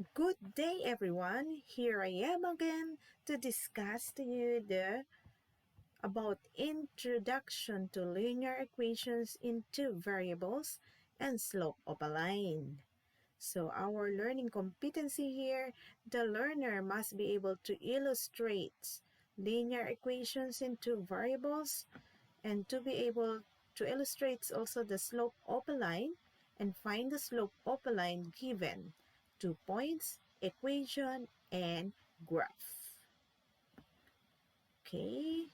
Good day, everyone. Here I am again to discuss to you about introduction to linear equations in two variables and slope of a line. So our learning competency here, the learner must be able to illustrate linear equations in two variables and to be able to illustrate also the slope of a line and find the slope of a line given 2 points, equation, and graph. Okay,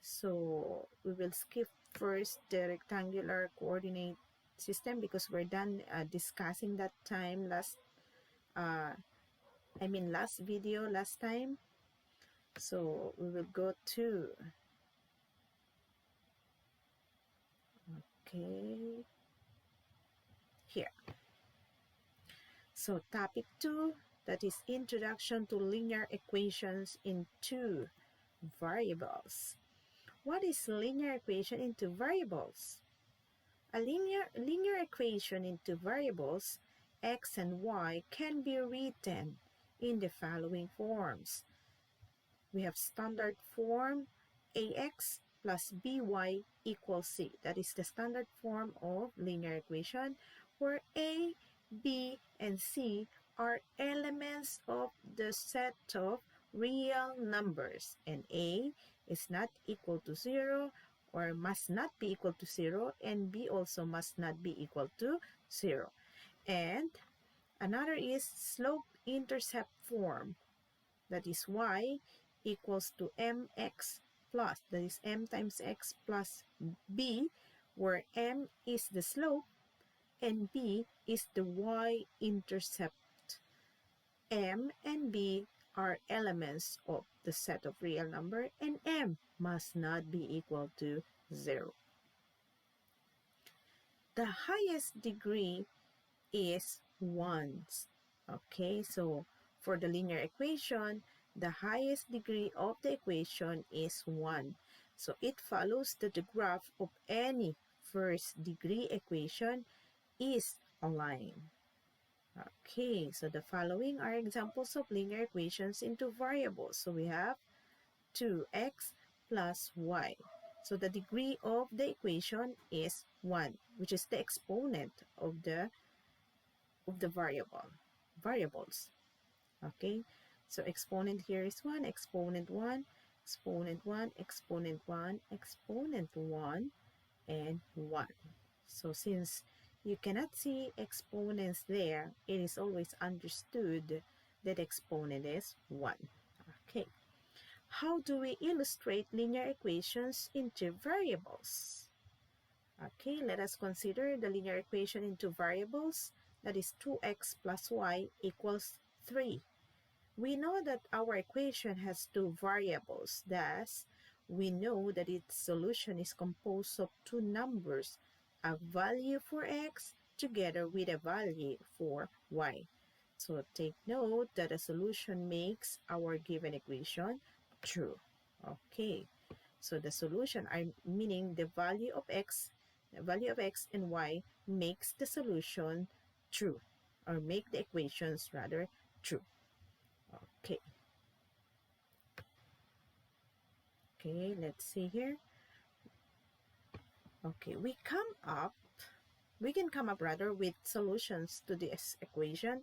so we will skip first the rectangular coordinate system because we're done discussing that time last video last time. So we will go to here. So topic 2, that is introduction to linear equations in two variables. What is linear equation in two variables? A linear equation in two variables, x and y, can be written in the following forms. We have standard form ax plus by equals c. That is the standard form of linear equation where a, b, and c are elements of the set of real numbers, and a is not equal to 0 or must not be equal to 0, and b also must not be equal to 0. And another is slope-intercept form, that is y equals to mx plus, that is m times x plus b, where m is the slope and b is the y-intercept. M and b are elements of the set of real number, and m must not be equal to 0. The highest degree is 1. Okay, so for the linear equation, the highest degree of the equation is 1. So it follows that the graph of any first degree equation is a line. Okay, so the following are examples of linear equations in two variables. So we have 2x plus y. So the degree of the equation is 1, which is the exponent of the variables. Okay, so exponent here is 1, exponent 1, exponent 1, exponent 1, exponent 1, and 1. So since you cannot see exponents there, it is always understood that exponent is 1. Okay, how do we illustrate linear equations in two variables? Okay, let us consider the linear equation in two variables, that is 2x plus y equals 3. We know that our equation has two variables, thus we know that its solution is composed of two numbers, a value for x together with a value for y. So take note that a solution makes our given equation true. Okay, so the solution, meaning the value of x and y makes the solution true, or make the equations rather true. Okay, let's see here. Okay, we can come up with solutions to this equation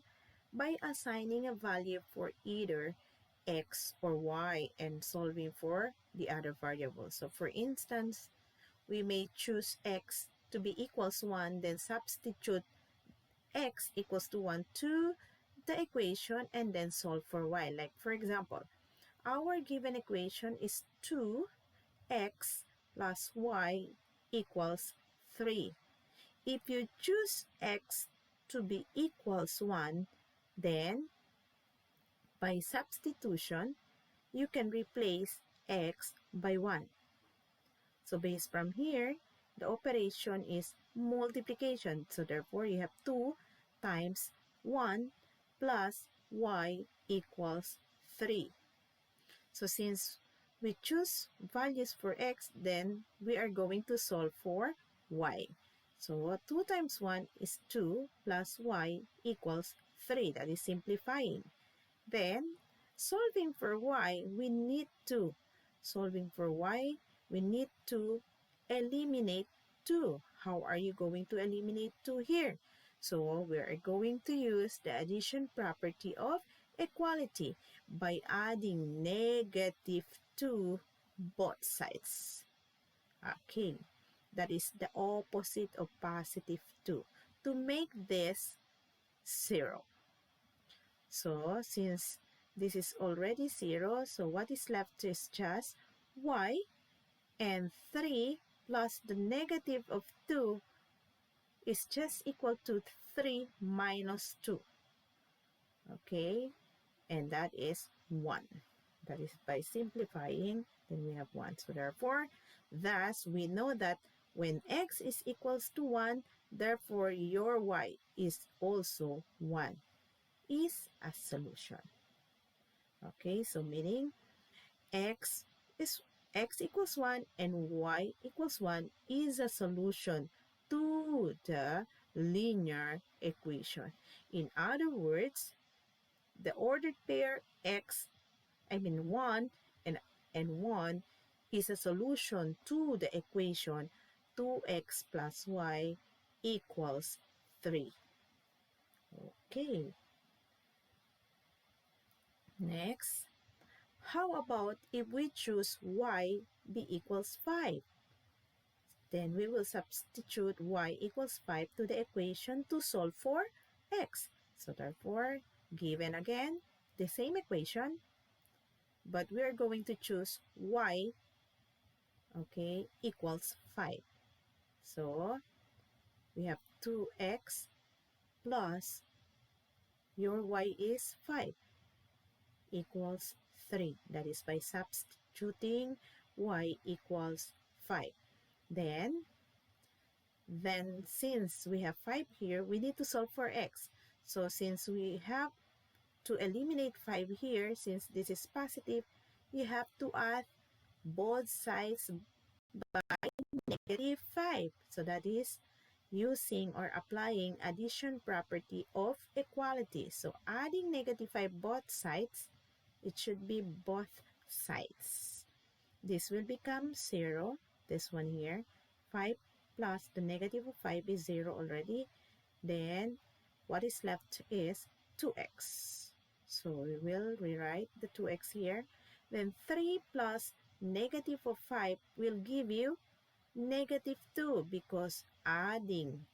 by assigning a value for either x or y and solving for the other variable. So for instance, we may choose x to be equals 1, then substitute x equals to 1 to the equation and then solve for y. Like for example, our given equation is 2x plus y equals 3. If you choose x to be equals 1, then by substitution, you can replace x by 1. So based from here, the operation is multiplication. So therefore, you have 2 times 1 plus y equals 3. So since we choose values for x, then we are going to solve for y. So 2 times 1 is 2 plus y equals 3. That is simplifying. Then, solving for y, solving for y, we need to eliminate 2. How are you going to eliminate 2 here? So, we are going to use the addition property of equality by adding negative 2 both sides. Okay, that is the opposite of positive 2 to make this 0. So, since this is already 0, so what is left is just y, and 3 plus the negative of 2 is just equal to 3 minus 2. Okay, and that is 1. That is by simplifying, then we have 1. So therefore, thus we know that when x is equals to 1, therefore your y is also 1, is a solution. Okay, so meaning x equals 1 and y equals 1 is a solution to the linear equation. In other words, the ordered pair 1 and 1 is a solution to the equation 2x plus y equals 3. Okay. Next, how about if we choose y be equals 5? Then we will substitute y equals 5 to the equation to solve for x. So therefore, given again the same equation, but we are going to choose y, okay, equals 5. So we have 2x plus your y is 5 equals 3. That is by substituting y equals 5. Then since we have 5 here, we need to solve for x. So since we have to eliminate 5 here, since this is positive, you have to add both sides by negative 5. So that is using or applying addition property of equality. So adding negative 5 both sides, it should be both sides. This will become 0. This one here, 5 plus the negative of 5 is 0 already. Then what is left is 2x. So we will rewrite the 2x here. Then 3 plus negative of 5 will give you negative 2 because adding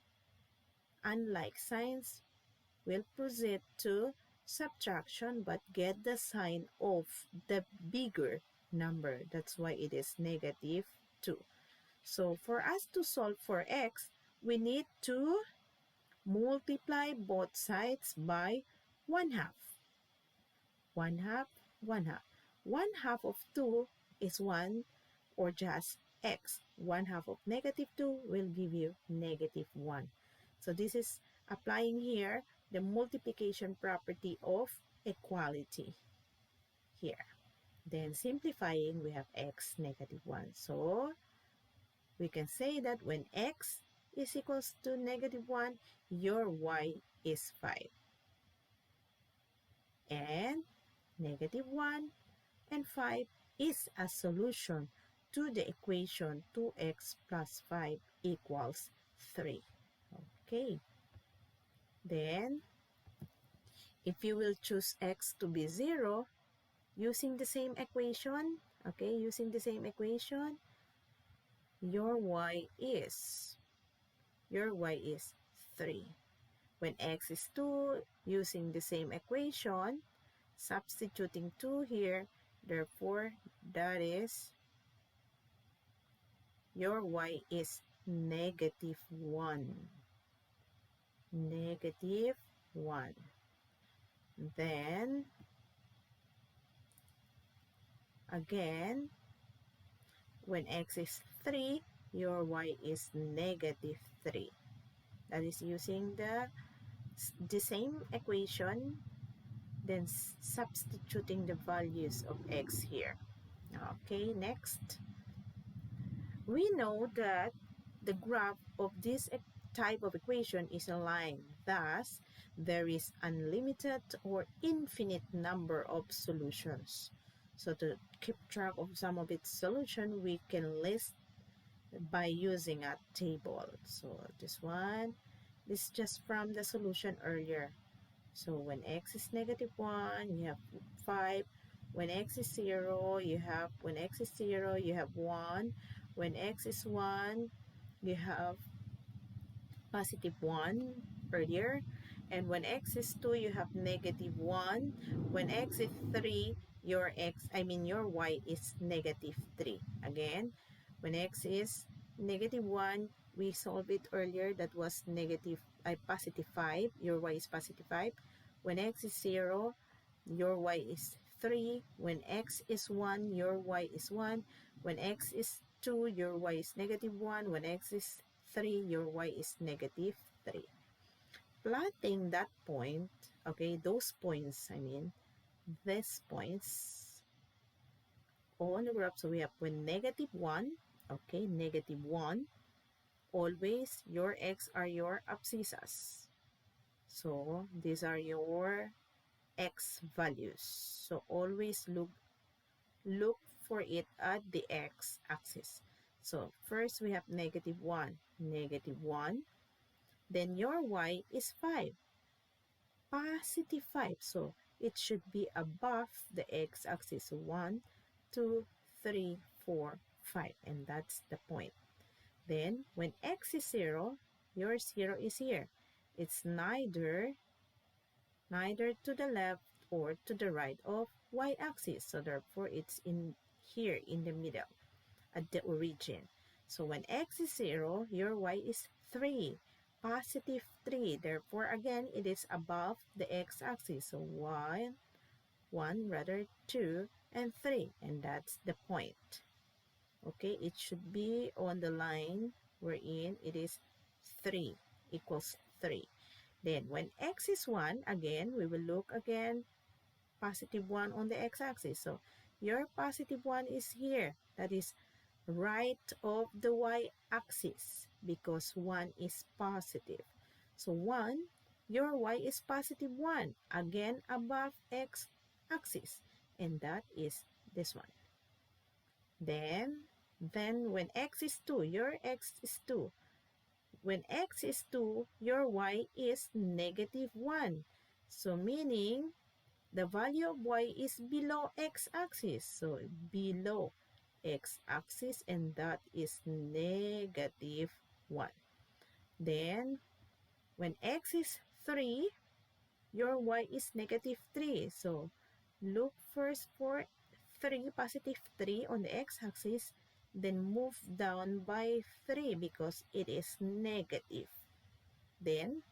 unlike signs will proceed to subtraction but get the sign of the bigger number. That's why it is negative 2. So for us to solve for x, we need to multiply both sides by 1/2. 1/2, 1/2. 1/2 of 2 is 1 or just x. 1/2 of negative 2 will give you negative 1. So this is applying here the multiplication property of equality here. Then simplifying, we have x negative 1. So we can say that when x is equals to negative 1, your y is 5. And negative 1 and 5 is a solution to the equation 2x plus 5 equals 3. Okay. Then, if you will choose x to be 0, using the same equation, okay, using the same equation, your y is 3. When x is 2, using the same equation, substituting 2 here, therefore, that is, your y is negative 1. Negative 1. Then, again, when x is 3, your y is negative 3. That is using the same equation, then substituting the values of x here. Okay, next. We know that the graph of this type of equation is a line. Thus, there is unlimited or infinite number of solutions. So to keep track of some of its solution, we can list by using a table. So this one, this is just from the solution earlier. So when x is -1, you have 5. When x is 0, you have 1. When x is 1, you have +1 earlier. And when x is 2, you have -1. When x is 3, your y is -3. Again, when x is -1, we solved it earlier. That was +5. Your y is +5. When x is 0, your y is 3. When x is 1, your y is 1. When x is 2, your y is -1. When x is 3, your y is -3. Plotting that point, okay, those points, these points on the graph. So we have when -1, okay, -1, always your x are your abscissas. So these are your x values. So always look for it at the x-axis. So first we have -1, -1. Then your y is 5, +5. So it should be above the x-axis. 1, 2, 3, 4, 5. And that's the point. Then when x is 0, your 0 is here. It's neither to the left or to the right of y-axis. So therefore, it's in here in the middle at the origin. So when x is 0, your y is 3, +3. Therefore, again, it is above the x-axis. So 1, 2, and 3. And that's the point. Okay, it should be on the line wherein it is 3 equals 3. Then when x is 1, again, we will look again, +1 on the x-axis. So your +1 is here. That is right of the y-axis because 1 is positive. So 1, your y is +1, again above x-axis. And that is this one. Then when x is 2, your x is 2. When x is 2, your y is -1. So meaning the value of y is below x-axis. So below x-axis, and that is -1. Then when x is 3, your y is -3. So look first for 3, +3 on the x-axis, then move down by 3 because it is negative. Then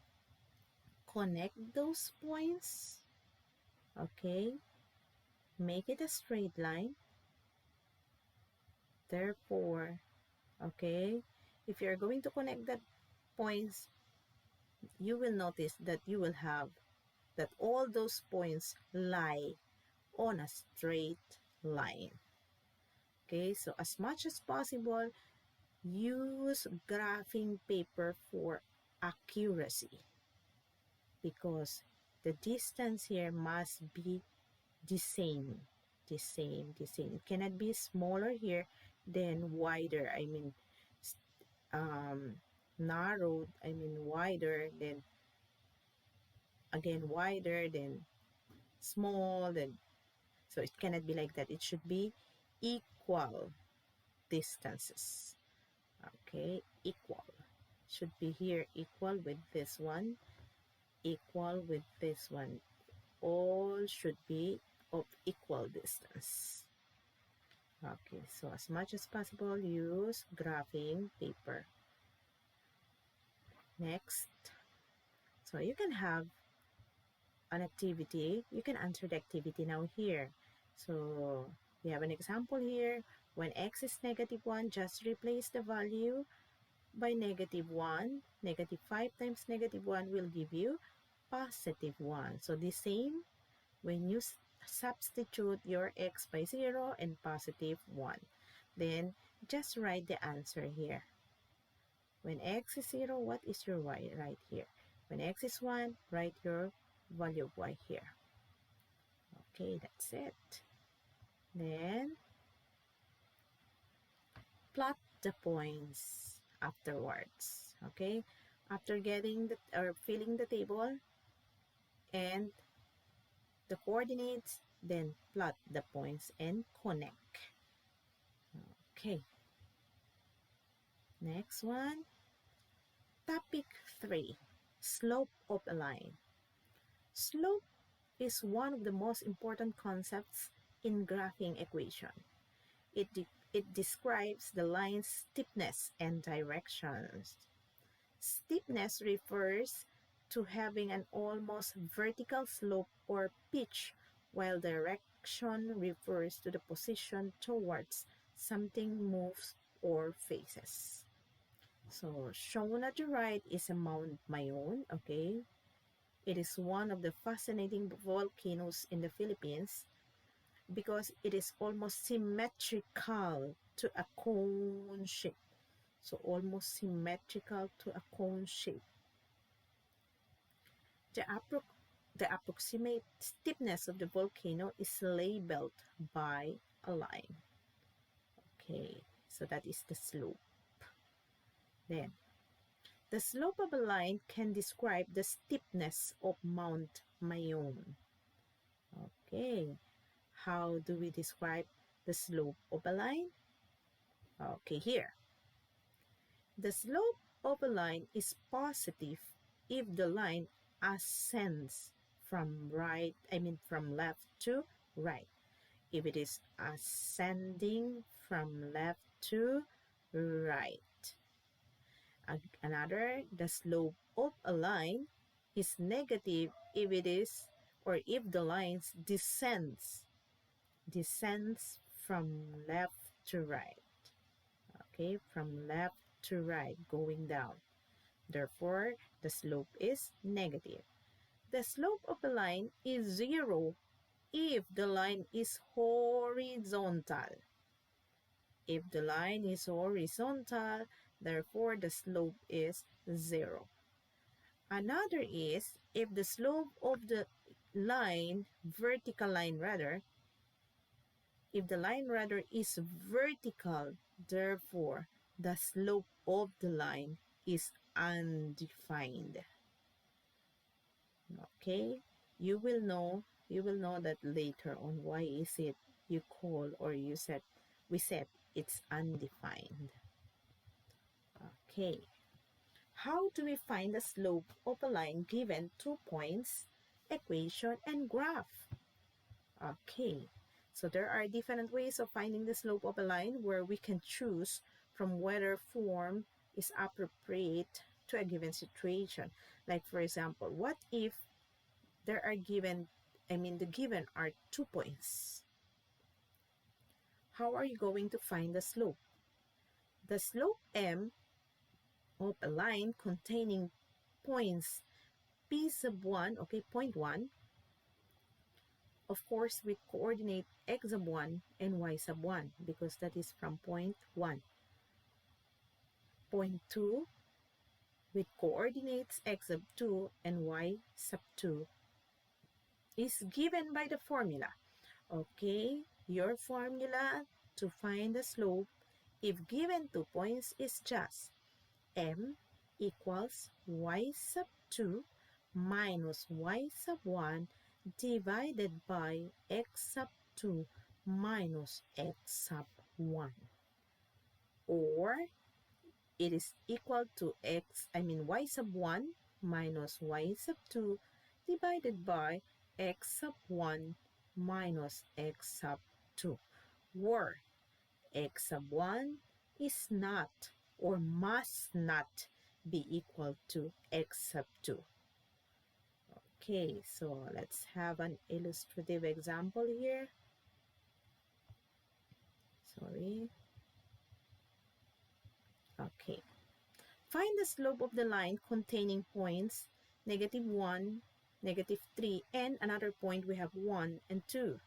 connect those points, okay, make it a straight line. Therefore, okay, if you're going to connect that points, you will notice that you will have that all those points lie on a straight line. Okay, so as much as possible, use graphing paper for accuracy because the distance here must be the same. It cannot be smaller here than wider. Narrowed, wider, then again wider, then small, then so it cannot be like that. It should be equal distances. Okay, equal. Should be here equal with this one, equal with this one. All should be of equal distance. Okay, so as much as possible, use graphing paper. Next, so you can have an activity. You can answer the activity now here. So we have an example here. When x is -1, just replace the value by -1. -5 times -1 will give you +1. So the same when you substitute your x by 0 and +1. Then just write the answer here. When x is 0, what is your y right here? When x is 1, write your value of y here. Okay, that's it. Then plot the points afterwards. Okay, after getting the or filling the table and the coordinates, then plot the points and connect. Okay, next one. Topic 3, slope of a line. Slope is one of the most important concepts in graphing equation. It describes the line's steepness and directions. Steepness refers to having an almost vertical slope or pitch, while direction refers to the position towards something moves or faces. So shown at the right is a Mount Mayon, okay? It is one of the fascinating volcanoes in the Philippines because it is almost symmetrical to a cone shape. So almost symmetrical to a cone shape. The approximate steepness of the volcano is labeled by a line. Okay, so that is the slope. Then, the slope of a line can describe the steepness of Mount Mayon. Okay, how do we describe the slope of a line? Okay, here. The slope of a line is positive if the line ascends from left to right. If it is ascending from left to right. Another, the slope of a line is negative if it is or if the line descends from left to right. Okay, from left to right, going down. Therefore, the slope is negative. The slope of a line is 0 if the line is horizontal. If the line is horizontal, therefore the slope is 0. Another is if the slope of the line, vertical line rather, if the line rather is vertical, therefore the slope of the line is undefined. Okay, you will know that later on why is it you call or we said it's undefined. Okay, how do we find the slope of a line given 2 points, equation, and graph? Okay, so there are different ways of finding the slope of a line where we can choose from whether form is appropriate to a given situation. Like for example, what if there are given, the given are 2 points? How are you going to find the slope? The slope M of a line containing points P sub 1, okay, point 1, of course, with coordinate x sub 1 and y sub 1 because that is from point 1. Point 2 with coordinates x sub 2 and y sub 2 is given by the formula. Okay, your formula to find the slope if given 2 points is just m equals y sub 2 minus y sub 1 divided by x sub 2 minus x sub 1. Or it is equal to y sub 1 minus y sub 2 divided by x sub 1 minus x sub 2. Where x sub 1 is not or must not be equal to x sub 2. Okay, so let's have an illustrative example here. Sorry. Okay. Find the slope of the line containing points -1, -3, and another point we have 1 and 2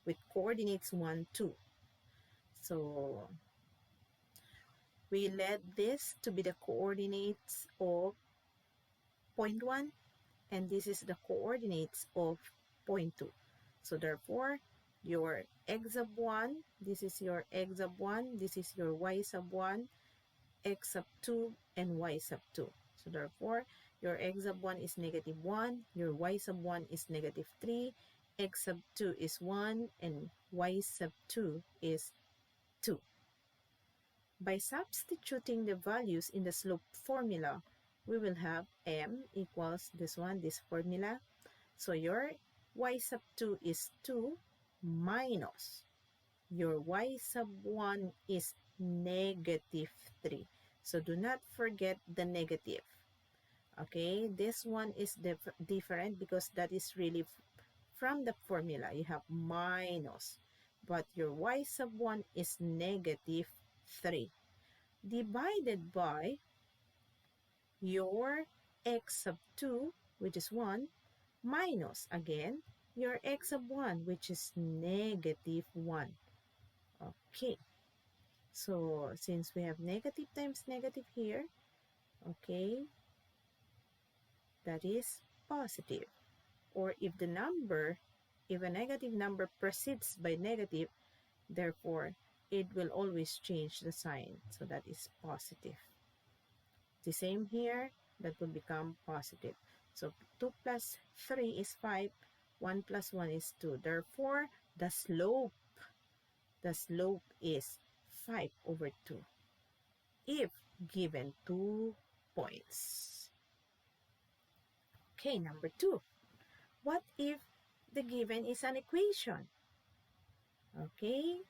with coordinates 1, 2. So we let this to be the coordinates of point 1, and this is the coordinates of point 2. So therefore, your x sub 1, this is your x sub 1, this is your y sub 1, x sub 2, and y sub 2. So therefore, your x sub 1 is negative 1, your y sub 1 is negative 3, x sub 2 is 1, and y sub 2 is 2. By substituting the values in the slope formula, we will have m equals this one, this formula. So your y sub 2 is 2 minus your y sub 1 is negative 3. So do not forget the negative. Okay, this one is different because that is really from the formula. You have minus, but your y sub 1 is negative 3 divided by your x sub 2, which is 1, minus, again, your x sub 1, which is negative 1. Okay, so since we have negative times negative here, okay, that is positive. Or if a negative number precedes by negative, therefore, it will always change the sign. So that is positive. The same here, that will become positive. So 2 plus 3 is 5, 1 plus 1 is 2. Therefore, the slope is 5 over 2 if given 2 points. Okay, number 2. What if the given is an equation? Okay,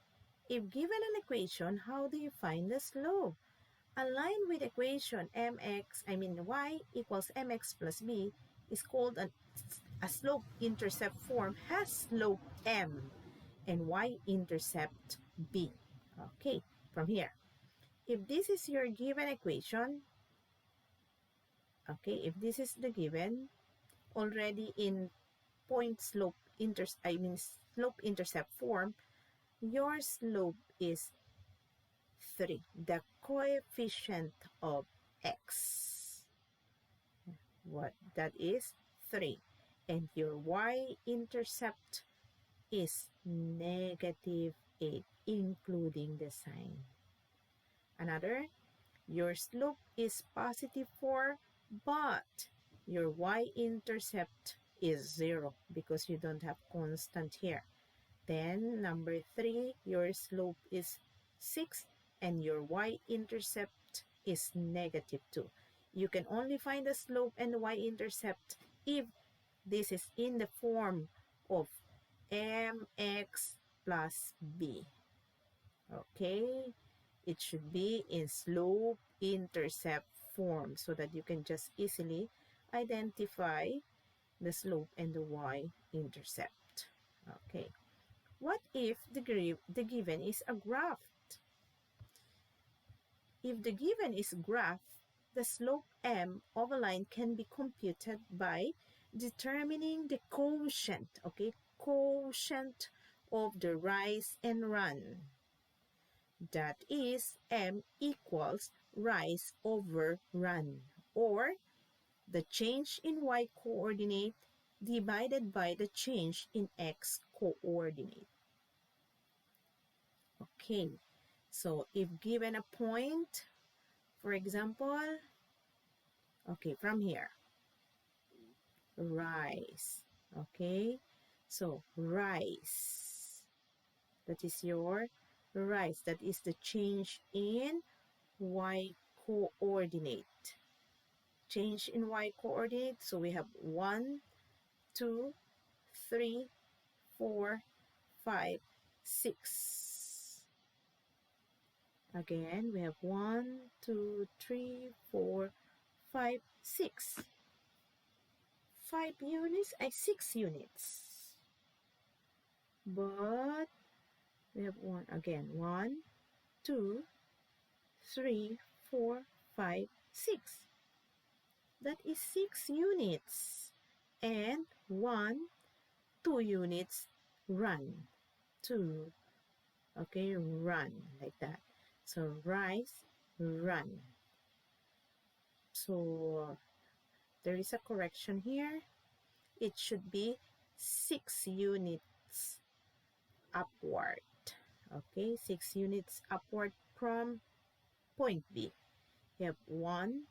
if given an equation, how do you find the slope? Aligned with equation y equals mx plus b is called a slope-intercept form, has slope m and y-intercept b. Okay, from here, if this is your given equation, okay, if this is the given, already in slope-intercept form, your slope is 3, the coefficient of x. What that is 3, and your y-intercept is negative 8, including the sign. Another, your slope is positive 4, but your y-intercept is 0 because you don't have constant here. Then number 3, your slope is 6 and your y-intercept is negative 2. You can only find the slope and the y-intercept if this is in the form of mx plus b. Okay, it should be in slope-intercept form so that you can just easily identify the slope and the y-intercept. Okay. What if the given is a graph? If the given is graph, the slope m of a line can be computed by determining the quotient, okay, quotient of the rise and run. That is m equals rise over run, or the change in y coordinate divided by the change in x coordinate. Okay, so if given a point, for example, okay, from here, rise, okay, so rise, that is your rise, that is the change in y coordinate. Change in y coordinate, so we have 1, 2, 3, 4, 5, 6. Again, we have 1, 2, 3, 4, 5, 6. 5 units, 6 units. But we have 1, 2, 3, 4, 5, 6. That is 6 units. And 1, 2 units run. 2, okay, run, like that. So rise, run. So there is a correction here. It should be 6 units upward. Okay, 6 units upward from point B. You have 1.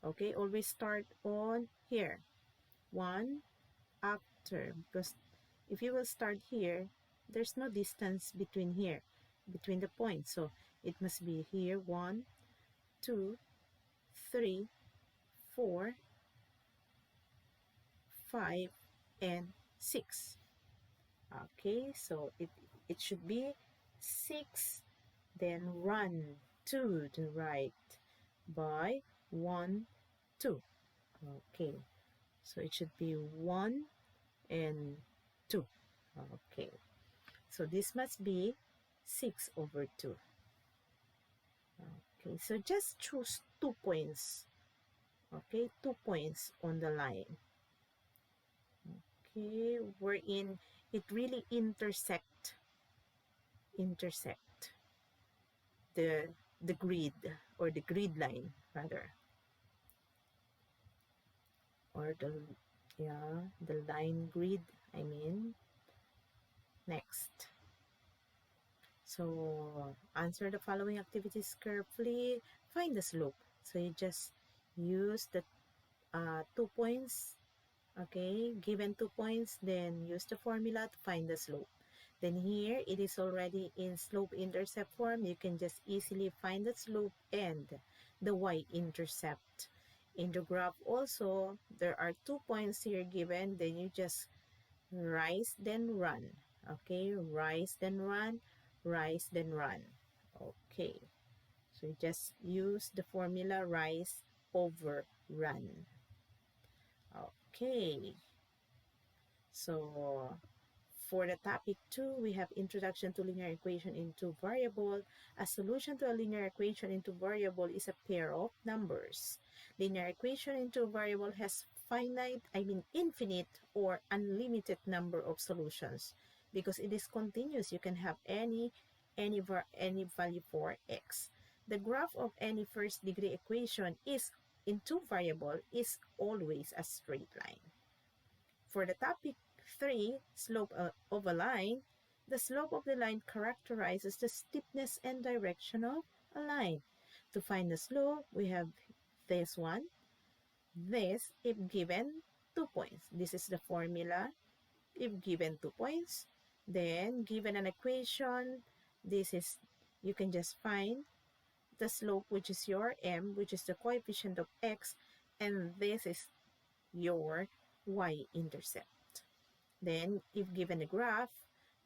Okay, always start on here. 1 after, because if you will start here, there's no distance between here, between the points. So it must be here 1, 2, 3, 4, 5, and 6. Okay, so it should be 6, then run to the right by 1, 2. Okay, so it should be 1 and 2. Okay, so this must be 6 over 2. Okay, so just choose 2 points. Okay, 2 points on the line. Okay, wherein it really intersect the grid, or the grid line rather, or the line grid, I mean. Next, so answer the following activities carefully. Find the slope. So you just use the 2 points. Okay, given 2 points, then use the formula to find the slope. Then here it is already in slope-intercept form. You can just easily find the slope and the y-intercept. In the graph also, there are 2 points here given. Then you just rise then run. Okay, rise then run, rise then run. Okay, so you just use the formula rise over run. Okay, so for the topic 2, we have Introduction to Linear Equation in Two Variable. A solution to a linear equation in two variable is a pair of numbers. Linear equation in two variable has infinite or unlimited number of solutions. Because it is continuous, you can have any value for x. The graph of any first degree equation is in two variable is always a straight line. For the topic 3, slope of a line, the slope of the line characterizes the steepness and direction of a line. To find the slope, we have this one, this if given 2 points. This is the formula if given 2 points. Then given an equation, you can just find the slope, which is your m, which is the coefficient of x, and this is your y-intercept. Then, if given a graph,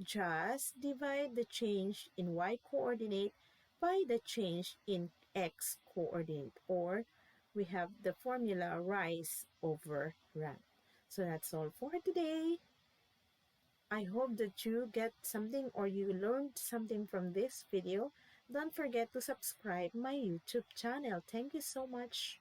just divide the change in y-coordinate by the change in x-coordinate, or we have the formula rise over run. So that's all for today. I hope that you get something or you learned something from this video. Don't forget to subscribe my YouTube channel. Thank you so much.